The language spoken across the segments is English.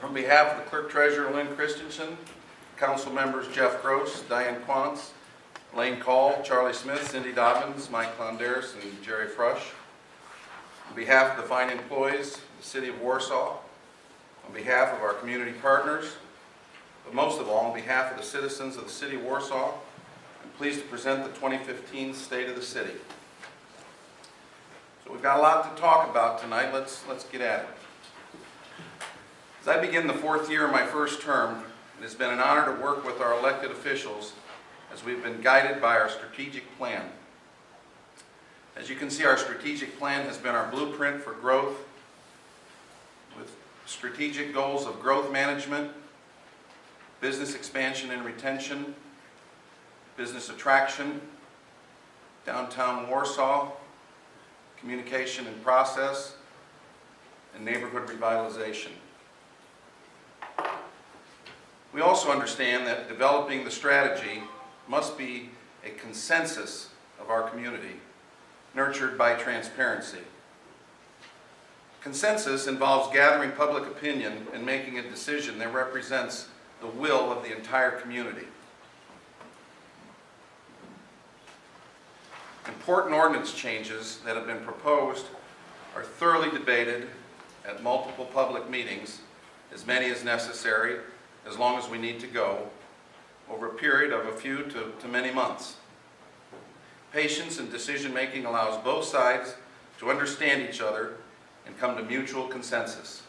On behalf of the Clerk Treasurer Lynn Christensen, Council members Jeff Gross, Diane Quantz, Lane Call, Charlie Smith, Cindy Dobbins, Mike Clondaris, and Jerry Frush. On behalf of the fine employees of the City of Warsaw, on behalf of our community partners, but most of all on behalf of the citizens of the City of Warsaw, I'm pleased to present the 2015 State of the City. So we've got a lot to talk about tonight. Let's get at it. As I begin the fourth year of my first term, it has been an honor to work with our elected officials as we've been guided by our strategic plan. As you can see, our strategic plan has been our blueprint for growth, with strategic goals of growth management, business expansion and retention, business attraction, downtown Warsaw, communication and process, and neighborhood revitalization. We also understand that developing the strategy must be a consensus of our community, nurtured by transparency. Consensus involves gathering public opinion and making a decision that represents the will of the entire community. Important ordinance changes that have been proposed are thoroughly debated at multiple public meetings, as many as necessary, as long as we need to go, over a period of a few to many months. Patience in decision-making allows both sides to understand each other and come to mutual consensus.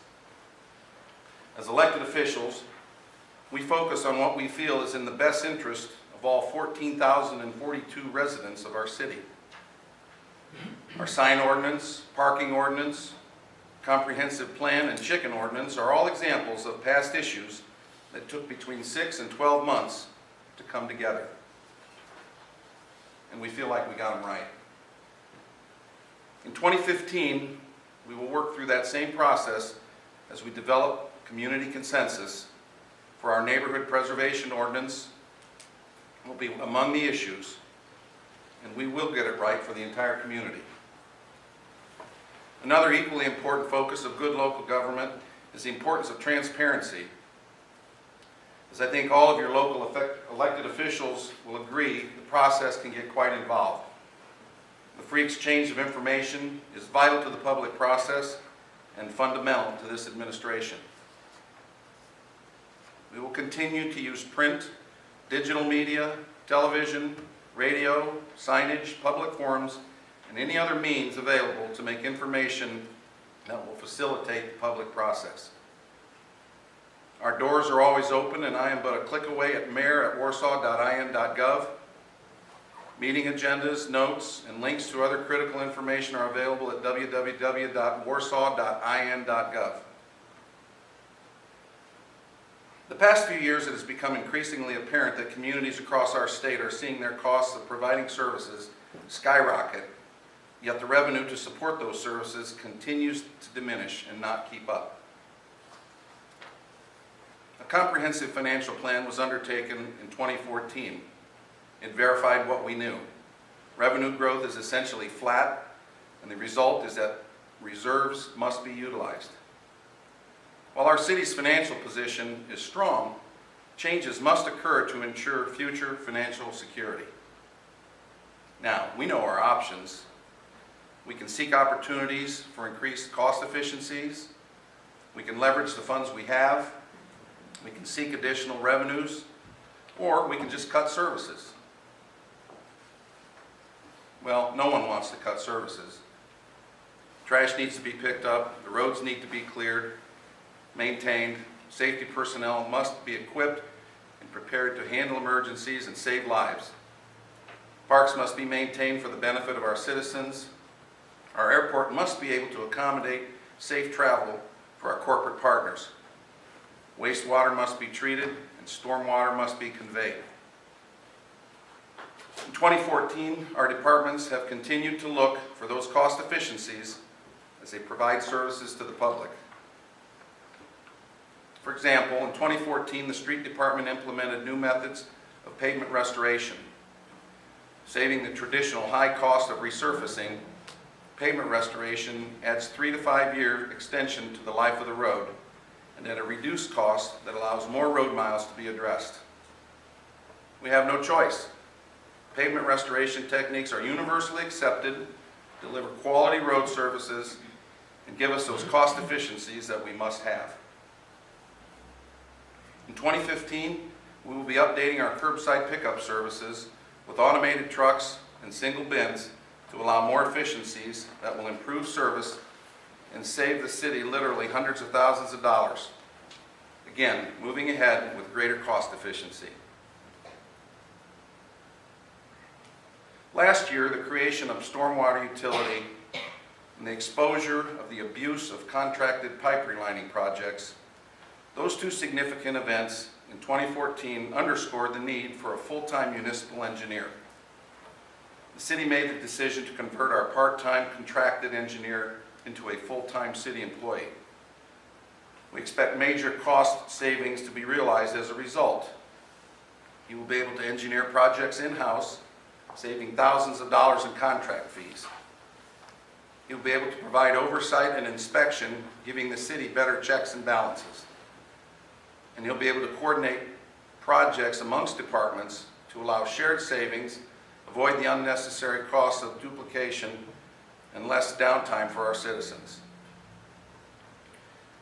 As elected officials, we focus on what we feel is in the best interest of all 14,042 residents of our city. Our sign ordinance, parking ordinance, comprehensive plan, and chicken ordinance are all examples of past issues that took between 6 and 12 months to come together. And we feel like we got them right. In 2015, we will work through that same process as we develop community consensus for our neighborhood preservation ordinance. Will be among the issues, and we will get it right for the entire community. Another equally important focus of good local government is the importance of transparency. As I think all of your local elected officials will agree, the process can get quite involved. The free exchange of information is vital to the public process and fundamental to this administration. We will continue to use print, digital media, television, radio, signage, public forums, and any other means available to make information that will facilitate the public process. Our doors are always open, and I am but a click away at mayor@warsaw.in.gov. Meeting agendas, notes, and links to other critical information are available at www.warsaw.in.gov. The past few years, it has become increasingly apparent that communities across our state are seeing their costs of providing services skyrocket, yet the revenue to support those services continues to diminish and not keep up. A comprehensive financial plan was undertaken in 2014. It verified what we knew. Revenue growth is essentially flat, and the result is that reserves must be utilized. While our city's financial position is strong, changes must occur to ensure future financial security. Now, we know our options. We can seek opportunities for increased cost efficiencies. We can leverage the funds we have. We can seek additional revenues, or we can just cut services. Well, no one wants to cut services. Trash needs to be picked up, the roads need to be cleared, maintained, safety personnel must be equipped and prepared to handle emergencies and save lives. Parks must be maintained for the benefit of our citizens. Our airport must be able to accommodate safe travel for our corporate partners. Wastewater must be treated and stormwater must be conveyed. In 2014, our departments have continued to look for those cost efficiencies as they provide services to the public. For example, in 2014, the street department implemented new methods of pavement restoration. Saving the traditional high cost of resurfacing, pavement restoration adds 3 to 5 year extension to the life of the road and at a reduced cost that allows more road miles to be addressed. We have no choice. Pavement restoration techniques are universally accepted, deliver quality road services, and give us those cost efficiencies that we must have. In 2015, we will be updating our curbside pickup services with automated trucks and single bins to allow more efficiencies that will improve service and save the city literally hundreds of thousands of dollars. Again, moving ahead with greater cost efficiency. Last year, the creation of stormwater utility and the exposure of the abuse of contracted pipe relining projects, those two significant events in 2014 underscored the need for a full-time municipal engineer. The city made the decision to convert our part-time contracted engineer into a full-time city employee. We expect major cost savings to be realized as a result. He will be able to engineer projects in-house, saving thousands of dollars in contract fees. He will be able to provide oversight and inspection, giving the city better checks and balances. And he'll be able to coordinate projects amongst departments to allow shared savings, avoid the unnecessary costs of duplication, and less downtime for our citizens.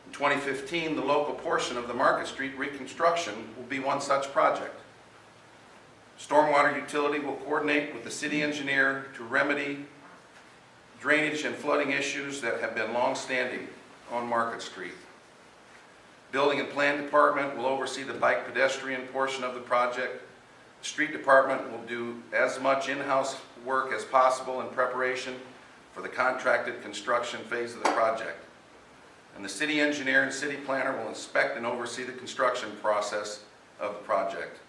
In 2015, the local portion of the Market Street reconstruction will be one such project. Stormwater utility will coordinate with the city engineer to remedy drainage and flooding issues that have been long-standing on Market Street. Building and Plan Department will oversee the bike pedestrian portion of the project. The Street Department will do as much in-house work as possible in preparation for the contracted construction phase of the project. And the city engineer and city planner will inspect and oversee the construction process of the project.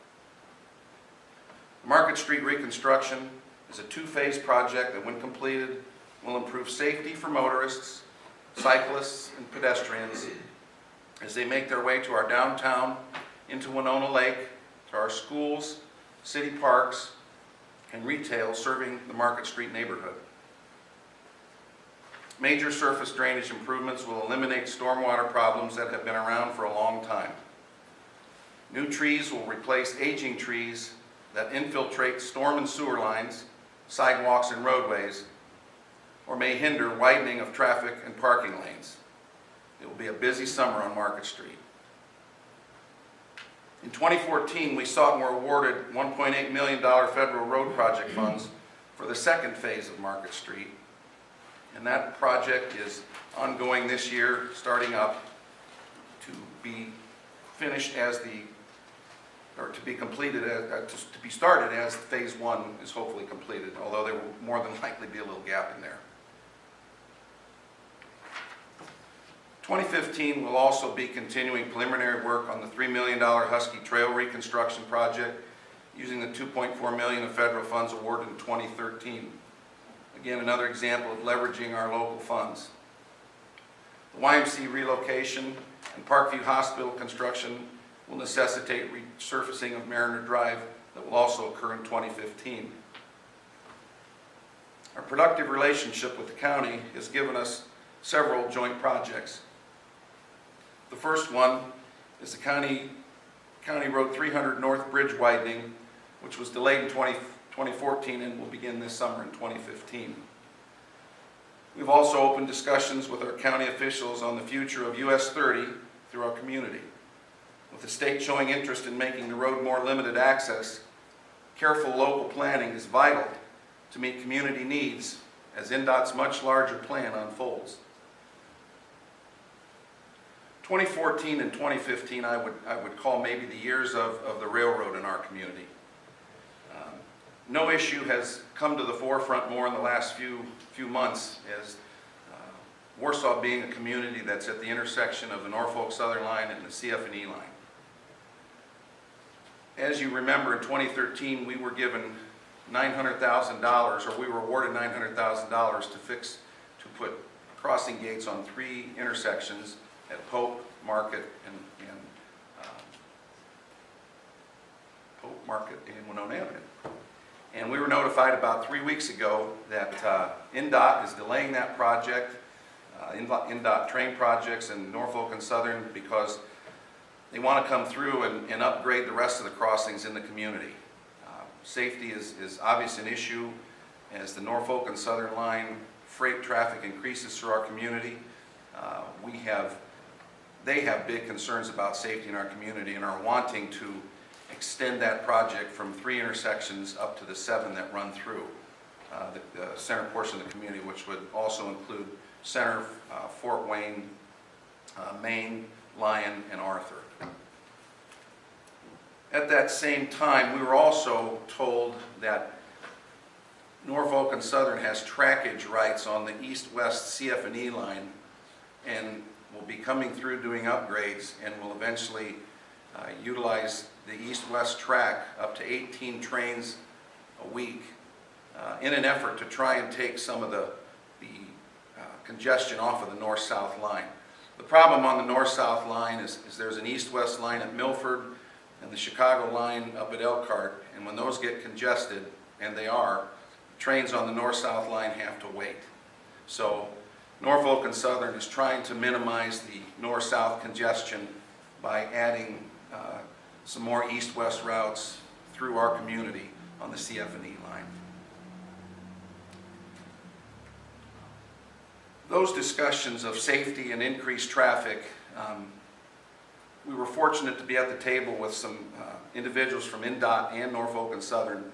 The Market Street reconstruction is a two-phase project that, when completed, will improve safety for motorists, cyclists, and pedestrians as they make their way to our downtown, into Winona Lake, to our schools, city parks, and retail serving the Market Street neighborhood. Major surface drainage improvements will eliminate stormwater problems that have been around for a long time. New trees will replace aging trees that infiltrate storm and sewer lines, sidewalks, and roadways, or may hinder widening of traffic and parking lanes. It will be a busy summer on Market Street. In 2014, we sought and were awarded $1.8 million federal road project funds for the second phase of Market Street. And that project is ongoing this year, starting up to be finished as to be completed, to be started as phase one is hopefully completed, although there will more than likely be a little gap in there. 2015 will also be continuing preliminary work on the $3 million Husky Trail reconstruction project using the $2.4 million of federal funds awarded in 2013. Again, another example of leveraging our local funds. The YMC relocation and Parkview Hospital construction will necessitate resurfacing of Mariner Drive that will also occur in 2015. Our productive relationship with the county has given us several joint projects. The first one is the County Road 300 North Bridge widening, which was delayed in 2014 and will begin this summer in 2015. We've also opened discussions with our county officials on the future of US 30 through our community. With the state showing interest in making the road more limited access, careful local planning is vital to meet community needs as INDOT's much larger plan unfolds. 2014 and 2015 I would call maybe the years of the railroad in our community. No issue has come to the forefront more in the last few months as Warsaw being a community that's at the intersection of the Norfolk Southern Line and the CF&E line. As you remember, in 2013 we were given $900,000, or we were awarded $900,000 to put crossing gates on 3 intersections at Pope, Market, and Winona Avenue. And we were notified about 3 weeks ago that INDOT is delaying that project NDOT train projects in Norfolk and Southern because they want to come through and upgrade the rest of the crossings in the community. Safety is obviously an issue as the Norfolk and Southern line freight traffic increases through our community. They have big concerns about safety in our community and are wanting to extend that project from 3 intersections up to the 7 that run through the center portion of the community, which would also include Center, Fort Wayne, Maine, Lyon, and Arthur. At that same time, we were also told that Norfolk and Southern has trackage rights on the east-west CF&E line and will be coming through doing upgrades and will eventually utilize the east-west track up to 18 trains a week in an effort to try and take some of the congestion off of the north-south line. The problem on the north-south line is there's an east-west line at Milford and the Chicago line up at Elkhart, and when those get congested, and they are, trains on the north-south line have to wait. So Norfolk and Southern is trying to minimize the north-south congestion by adding some more east-west routes through our community on the CF&E line. Those discussions of safety and increased traffic, we were fortunate to be at the table with some individuals from NDOT and Norfolk and Southern.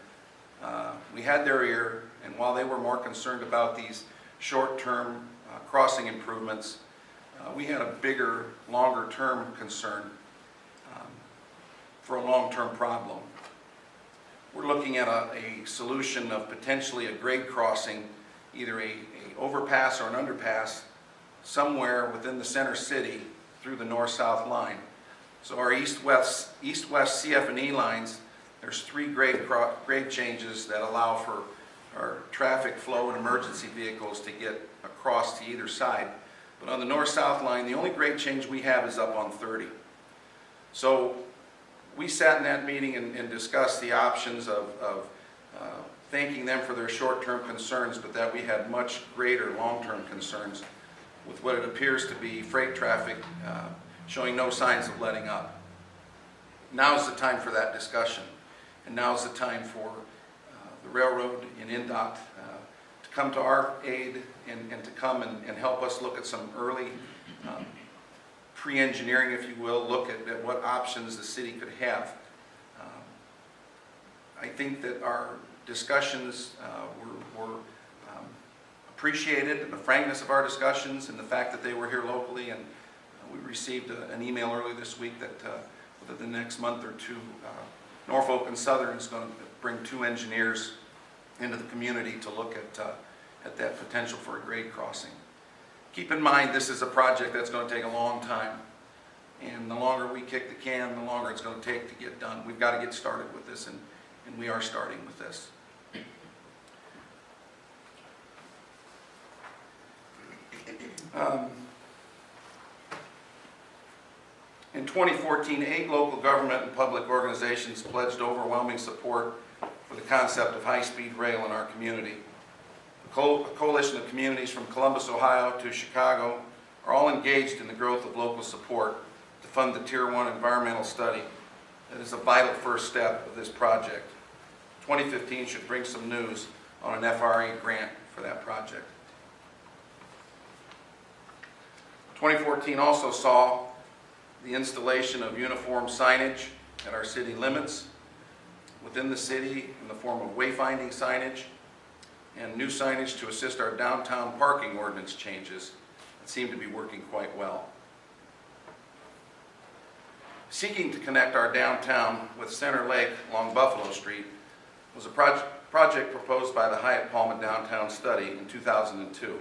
We had their ear, and while they were more concerned about these short-term crossing improvements, we had a bigger, longer-term concern for a long-term problem. We're looking at a solution of potentially a grade crossing, either a overpass or an underpass, somewhere within the center city through the north-south line. So our east-west CF&E lines, there's 3 grade changes that allow for our traffic flow and emergency vehicles to get across to either side. But on the north-south line, the only grade change we have is up on 30. So we sat in that meeting and discussed the options of thanking them for their short-term concerns, but that we had much greater long-term concerns with what it appears to be freight traffic showing no signs of letting up. Now's the time for that discussion, and now's the time for the railroad and NDOT to come to our aid and to come and help us look at some early pre-engineering, if you will, look at what options the city could have. I think that our discussions were appreciated, and the frankness of our discussions and the fact that they were here locally, and we received an email earlier this week that within the next month or 2, Norfolk and Southern is going to bring 2 engineers into the community to look at that potential for a grade crossing. Keep in mind, this is a project that's going to take a long time, and the longer we kick the can, the longer it's going to take to get done. We've got to get started with this, and we are starting with this. In 2014, 8 local government and public organizations pledged overwhelming support for the concept of high-speed rail in our community. A coalition of communities from Columbus, Ohio to Chicago are all engaged in the growth of local support to fund the Tier 1 environmental study that is a vital first step of this project. 2015 should bring some news on an FRA grant for that project. 2014 also saw the installation of uniform signage at our city limits within the city in the form of wayfinding signage and new signage to assist our downtown parking ordinance changes that seem to be working quite well. Seeking to connect our downtown with Center Lake along Buffalo Street was a project proposed by the Hyatt Palma Downtown Study in 2002.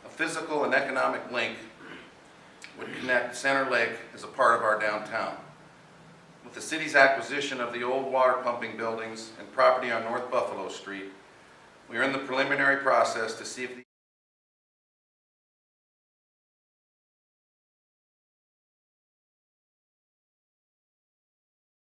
A physical and economic link would connect Center Lake as a part of our downtown. With the city's acquisition of the old water pumping buildings and property on North Buffalo Street, we are in the preliminary process to see if the